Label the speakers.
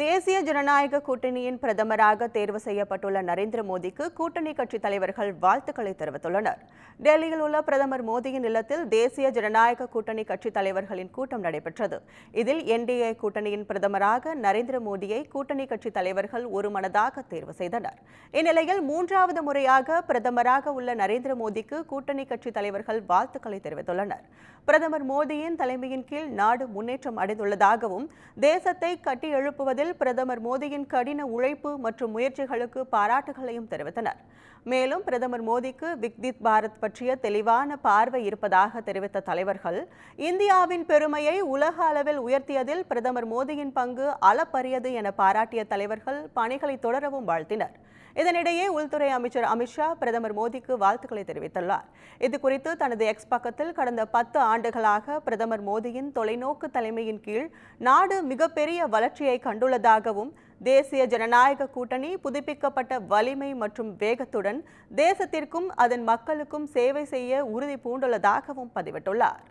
Speaker 1: தேசிய ஜனநாயக கூட்டணியின் பிரதமராக தேர்வு செய்யப்பட்டுள்ள நரேந்திர மோடிக்கு கூட்டணி கட்சித் தலைவர்கள் வாழ்த்துக்களை தெரிவித்துள்ளனர். டெல்லியில் உள்ள பிரதமர் மோடியின் இல்லத்தில் தேசிய ஜனநாயக கூட்டணி கட்சித் தலைவர்களின் கூட்டம் நடைபெற்றது. இதில் என்டிஏ கூட்டணியின் பிரதமராக நரேந்திர மோடியை கூட்டணி கட்சித் தலைவர்கள் ஒருமனதாக தேர்வு செய்தனர். இந்நிலையில் மூன்றாவது முறையாக பிரதமராக உள்ள நரேந்திர மோடிக்கு கூட்டணி கட்சித் தலைவர்கள் வாழ்த்துக்களை தெரிவித்துள்ளனர். பிரதமர் மோடியின் தலைமையின் கீழ் நாடு முன்னேற்றம் அடைந்துள்ளதாகவும் தேசத்தை கட்டியெழுப்புவதில் பிரதமர் மோடியின் கடின உழைப்பு மற்றும் முயற்சிகளுக்கு பாராட்டுகளையும் தெரிவித்தனர். மேலும் பிரதமர் மோடிக்கு விக்சித் பாரத் பற்றிய தெளிவான பார்வை இருப்பதாக தெரிவித்த தலைவர்கள், இந்தியாவின் பெருமையை உலக அளவில் உயர்த்தியதில் பிரதமர் மோடியின் பங்கு அளப்பரியது என பாராட்டிய தலைவர்கள் பணிகளை தொடரவும் வாழ்த்தினர். இதனிடையே உள்துறை அமைச்சர் அமித்ஷா பிரதமர் மோடிக்கு வாழ்த்துக்களை தெரிவித்துள்ளார். இதுகுறித்து தனது எக்ஸ் பக்கத்தில் கடந்த 10 ஆண்டுகளாக பிரதமர் மோடியின் தொலைநோக்கு தலைமையின் கீழ் நாடு மிகப்பெரிய வளர்ச்சியை கண்டுள்ளதாகவும், தேசிய ஜனநாயக கூட்டணி புதுப்பிக்கப்பட்ட வலிமை மற்றும் வேகத்துடன் தேசத்திற்கும் அதன் மக்களுக்கும் சேவை செய்ய உறுதி பூண்டுள்ளதாகவும் பதிவிட்டுள்ளார்.